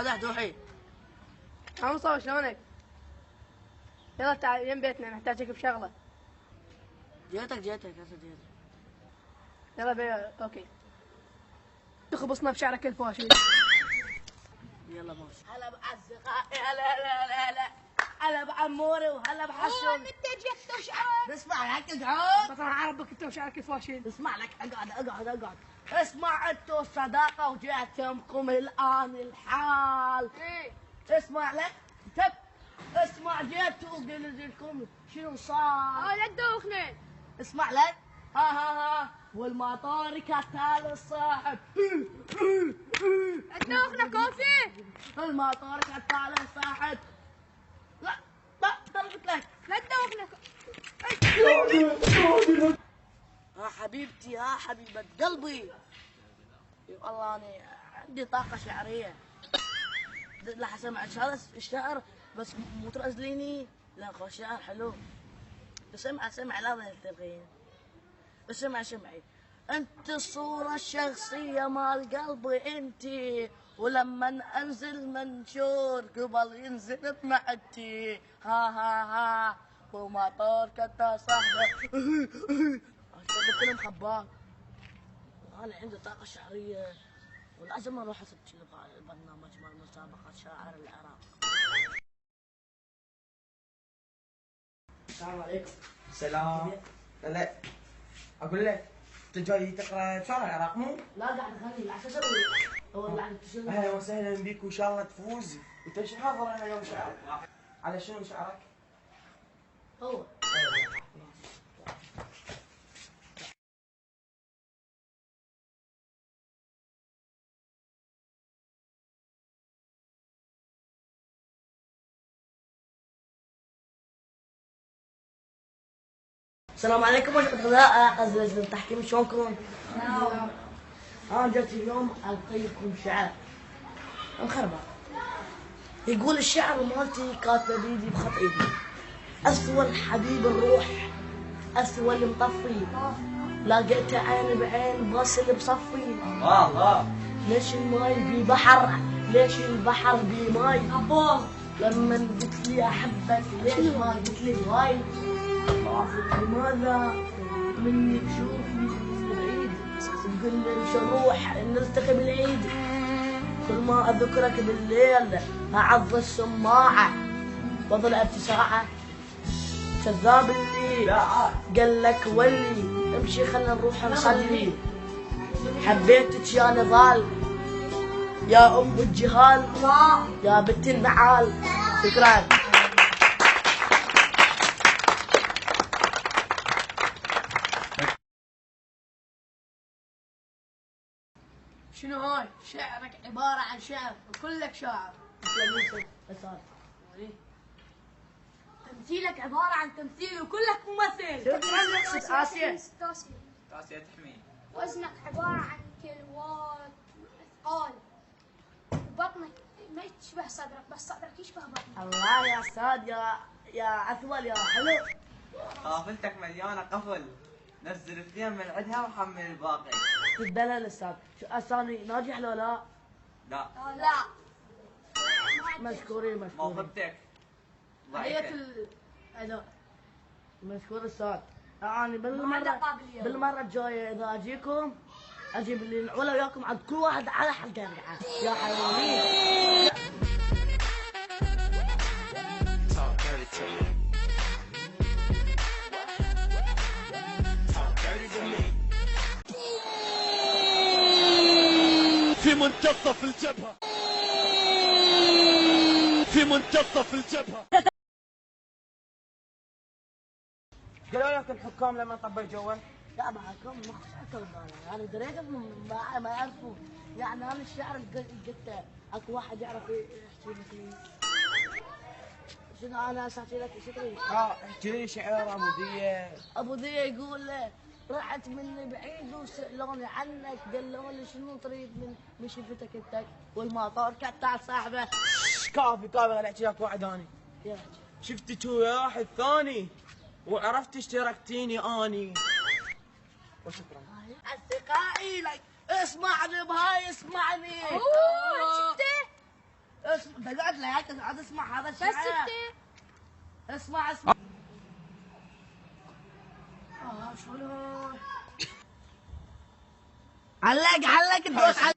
ماذا دوحي؟ عم مصطفى شلونك؟ يلا تعال يم بيتنا نحتاجك بشغله. جيتك هسه جيتك. يلا بيا اوكي. تخبصنا بشعرك الفاشل. يلا ماشي. هلا باصدقائي، هلا بعموري وهلا بحسن. انت جبت وشعرك. اسمع لك اقعد. بطل عربك انت وشعرك الفاشل. اسمع لك اقعد. اسمع انتوا الصداقة وجهتكم الان الحال. ايه اسمع لك تب. اسمع جيتوا وقلت لكم شنو صار. لا تدوخنا. اسمع لك ها والمطار كتال الصاحب. تدوخنا كوفي. المطار كتال الصاحب. لا ضربت لك. لا تدوخنا. حبيبتي حبيبة قلبي. والله أنا عندي طاقة شعرية. لا سمعت هذا الشعر بس مو ترأزليني. لا خو شعر حلو. سمع لا تلغين. سمعي انت الصورة الشخصية مال قلبي انت، ولما انزل منشور قبل ينزل بمعدتي. ها ومطار كتا صاحبه. قلت لهم خباك. انا عندي طاقة شعرية ولازم اروح اسجل البرنامج مال مسابقة شاعر العراق. السلام عليكم. سلام. لا اقول لك انت جاي تقرا شعر العراق مو؟ لا قاعد اغني لا تسوي هو قاعد تشوف. اهلا وسهلا بك وان شاء الله تفوز. انت ايش حاضر هنا يوم شعر؟ على شنو شعرك؟ هو السلام عليكم ورحمة الله. قصد التحكيم شلونكم؟ أنا جيت اليوم ألقيكم شعر مخربط. يقول الشعر مالتي كاتبة بيدي بخط إيدي. أسوى الحبيب الروح أسوى المطفي، لاقيته عين بعين باصل بصفي. ليش الماي بي بحر ليش البحر بي ماي؟ لما قلت لي أحبك ليش ما قلت لي هواي؟ لماذا مني تشوفني من بعيد تقول لي مش نروح نلتقي بالعيد؟ كل ما اذكرك بالليل اعض السماعه واظل ابكي ساعه. كذاب اللي قال لك ولي امشي خلنا نروح نصلي. حبيتك يا نضال يا ام الجهال يا بنت النعال. شكرا. شنو هاي؟ شعرك عبارة عن شعر وكلك شاعر. تمثيلك عبارة عن تمثيل وكلك ممثل. شكرا. آسيا. تاسيا تحمي. وزنك عبارة عن كيلوات أثقال. بطنك ما تشبه صدرك بس صدرك يشبه بطنك. الله يا استاذ يا اثول يا حلو. قافلتك مليانه قفل، نزل اثنين من عندها وحمل الباقي. تدلل استاذ. شو اساني ناجح لو لا؟ لا لا مشكورين. موهبتك هيئة ضعيفة. الأداء. مشكور استاذ. يعني ما عنده قابلية. بالمره الجايه اذا اجيكم اجيب اللي نعوله وياكم عند كل واحد على حلقه يا حيوانين. في منتصف الجبهة في منتصف الجبهة. قالوا لك الحكام لما طبوا جوا؟ لا معكم مخصوصكم يعني دريت ما يعرفوا. يعني انا الشعر اللي قلته اكو واحد يعرف يحكي مثلي. شنو انا احكي لك شو تريد؟ احكي لي شعر ابو ذي يقول له رحت من بعيد وسألوني عنك قالوا لي شنو تريد من شفتك انت والمطار كتع صاحبه. كافي انا احكي لك واحد اني. يا شفتك ويا واحد ثاني وعرفت اشتركتيني اني. وشكرا. اصدقائي اسمعني بهاي اسمعني. شفته؟ اسمع تقعد لا عاد اسمع هذا بس الشعر. انت اسمع شلون علق الدوس